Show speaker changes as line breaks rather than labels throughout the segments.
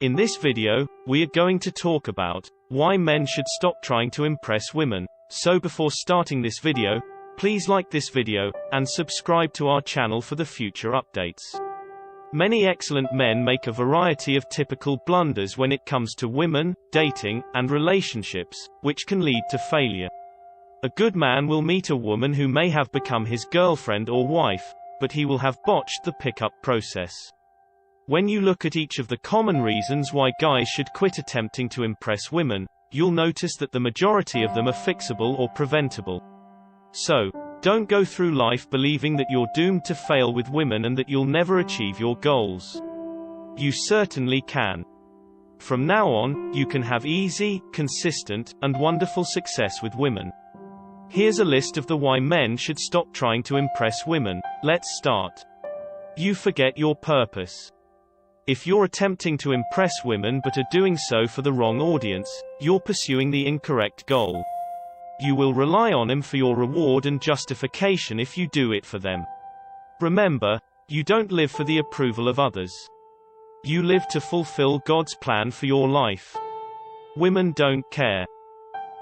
In this video, we are going to talk about why men should stop trying to impress women. So before starting this video, please like this video, and subscribe to our channel for the future updates. Many excellent men make a variety of typical blunders when it comes to women, dating, and relationships, which can lead to failure. A good man will meet a woman who may have become his girlfriend or wife, but he will have botched the pickup process. When you look at each of the common reasons why guys should quit attempting to impress women, you'll notice that the majority of them are fixable or preventable. So, don't go through life believing that you're doomed to fail with women and that you'll never achieve your goals. You certainly can. From now on, you can have easy, consistent, and wonderful success with women. Here's a list of the why men should stop trying to impress women. Let's start. You forget your purpose. If you're attempting to impress women but are doing so for the wrong audience, you're pursuing the incorrect goal. You will rely on them for your reward and justification if you do it for them. Remember, you don't live for the approval of others. You live to fulfill God's plan for your life. Women don't care.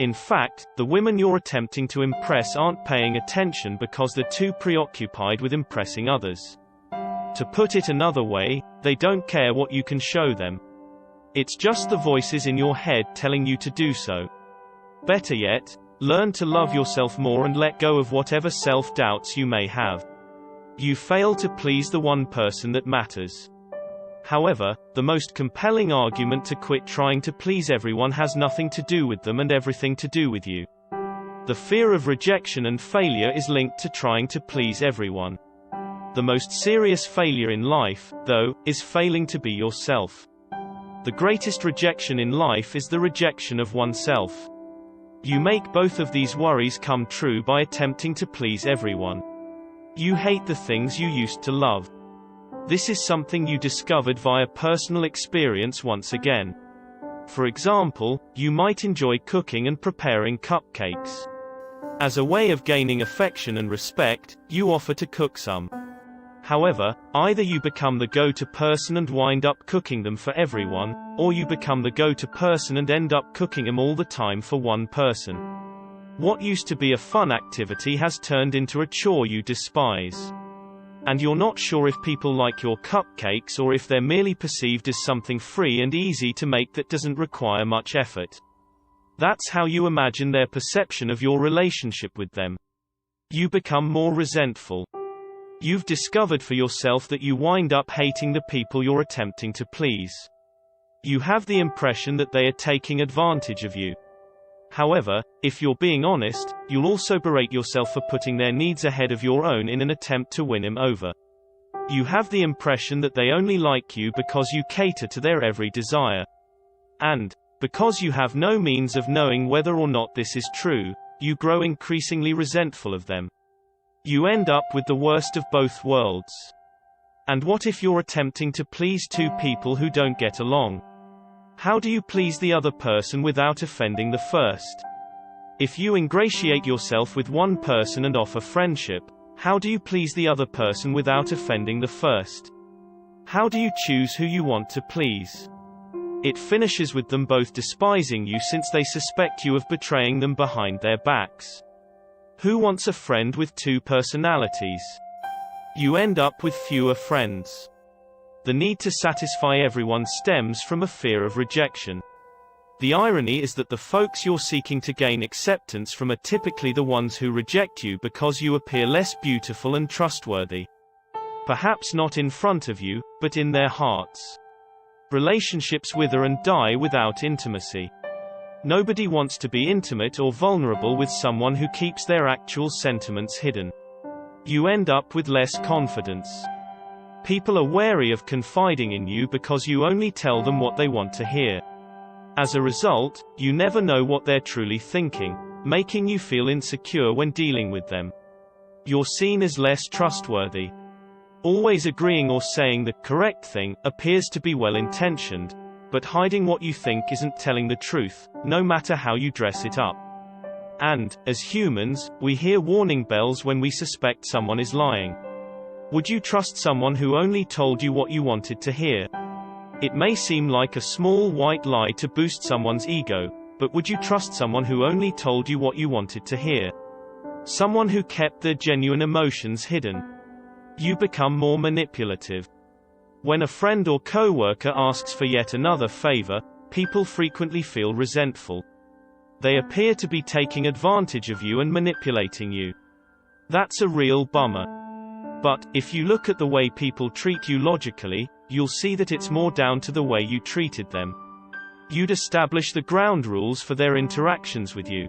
In fact, the women you're attempting to impress aren't paying attention because they're too preoccupied with impressing others. To put it another way, they don't care what you can show them. It's just the voices in your head telling you to do so. Better yet, learn to love yourself more and let go of whatever self-doubts you may have. You fail to please the one person that matters. However, the most compelling argument to quit trying to please everyone has nothing to do with them and everything to do with you. The fear of rejection and failure is linked to trying to please everyone. The most serious failure in life, though, is failing to be yourself. The greatest rejection in life is the rejection of oneself. You make both of these worries come true by attempting to please everyone. You hate the things you used to love. This is something you discovered via personal experience once again. For example, you might enjoy cooking and preparing cupcakes. As a way of gaining affection and respect, you offer to cook some. However, either you become the go-to person and wind up cooking them for everyone, or you become the go-to person and end up cooking them all the time for one person. What used to be a fun activity has turned into a chore you despise. And you're not sure if people like your cupcakes or if they're merely perceived as something free and easy to make that doesn't require much effort. That's how you imagine their perception of your relationship with them. You become more resentful. You've discovered for yourself that you wind up hating the people you're attempting to please. You have the impression that they are taking advantage of you. However, if you're being honest, you'll also berate yourself for putting their needs ahead of your own in an attempt to win him over. You have the impression that they only like you because you cater to their every desire. And, because you have no means of knowing whether or not this is true, you grow increasingly resentful of them. You end up with the worst of both worlds. And what if you're attempting to please two people who don't get along? How do you please the other person without offending the first? If you ingratiate yourself with one person and offer friendship, how do you please the other person without offending the first? How do you choose who you want to please? It finishes with them both despising you since they suspect you of betraying them behind their backs. Who wants a friend with two personalities? You end up with fewer friends. The need to satisfy everyone stems from a fear of rejection. The irony is that the folks you're seeking to gain acceptance from are typically the ones who reject you because you appear less beautiful and trustworthy. Perhaps not in front of you, but in their hearts. Relationships wither and die without intimacy. Nobody wants to be intimate or vulnerable with someone who keeps their actual sentiments hidden. You end up with less confidence. People are wary of confiding in you because you only tell them what they want to hear. As a result, you never know what they're truly thinking, making you feel insecure when dealing with them. You're seen as less trustworthy. Always agreeing or saying the correct thing appears to be well-intentioned, but hiding what you think isn't telling the truth, no matter how you dress it up. And, as humans, we hear warning bells when we suspect someone is lying. Would you trust someone who only told you what you wanted to hear? It may seem like a small white lie to boost someone's ego, but would you trust someone who only told you what you wanted to hear? Someone who kept their genuine emotions hidden? You become more manipulative. When a friend or co-worker asks for yet another favor, people frequently feel resentful. They appear to be taking advantage of you and manipulating you. That's a real bummer. But, if you look at the way people treat you logically, you'll see that it's more down to the way you treated them. You'd establish the ground rules for their interactions with you.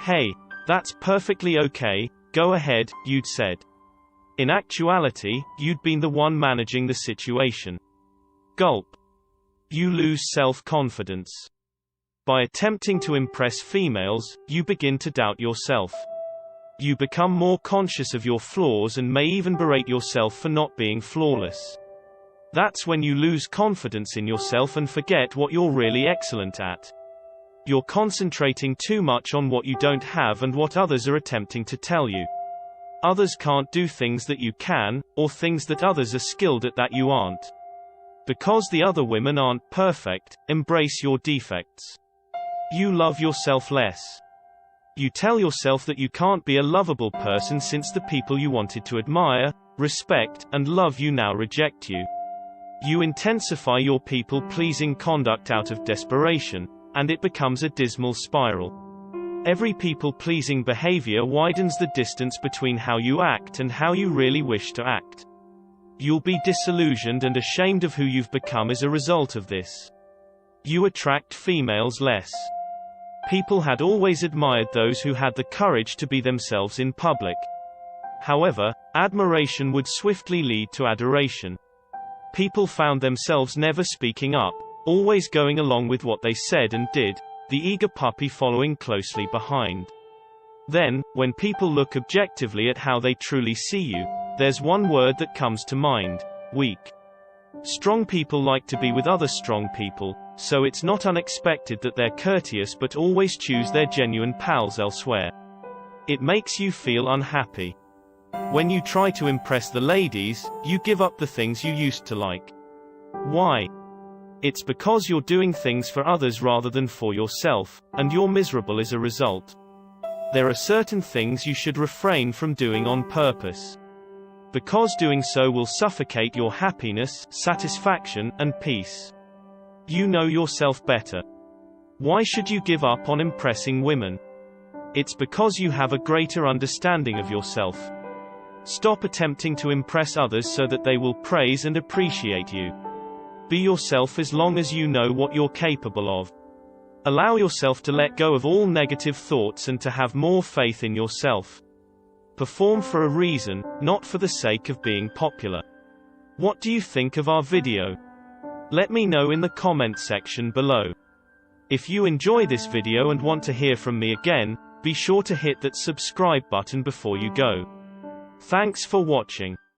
Hey, that's perfectly okay, go ahead, you'd said. In actuality, you'd been the one managing the situation. Gulp. You lose self-confidence. By attempting to impress females, you begin to doubt yourself. You become more conscious of your flaws and may even berate yourself for not being flawless. That's when you lose confidence in yourself and forget what you're really excellent at. You're concentrating too much on what you don't have and what others are attempting to tell you. Others can't do things that you can, or things that others are skilled at that you aren't. Because the other women aren't perfect, embrace your defects. You love yourself less. You tell yourself that you can't be a lovable person since the people you wanted to admire, respect, and love you now reject you. You intensify your people-pleasing conduct out of desperation, and it becomes a dismal spiral. Every people-pleasing behavior widens the distance between how you act and how you really wish to act. You'll be disillusioned and ashamed of who you've become as a result of this. You attract females less. People had always admired those who had the courage to be themselves in public. However, admiration would swiftly lead to adoration. People found themselves never speaking up, always going along with what they said and did, the eager puppy following closely behind. Then, when people look objectively at how they truly see you, there's one word that comes to mind: weak. Strong people like to be with other strong people, so it's not unexpected that they're courteous but always choose their genuine pals elsewhere. It makes you feel unhappy. When you try to impress the ladies, you give up the things you used to like. Why? It's because you're doing things for others rather than for yourself, and you're miserable as a result. There are certain things you should refrain from doing on purpose. Because doing so will suffocate your happiness, satisfaction, and peace. You know yourself better. Why should you give up on impressing women? It's because you have a greater understanding of yourself. Stop attempting to impress others so that they will praise and appreciate you. Be yourself as long as you know what you're capable of. Allow yourself to let go of all negative thoughts and to have more faith in yourself. Perform for a reason, not for the sake of being popular. What do you think of our video? Let me know in the comment section below. If you enjoy this video and want to hear from me again, be sure to hit that subscribe button before you go. Thanks for watching.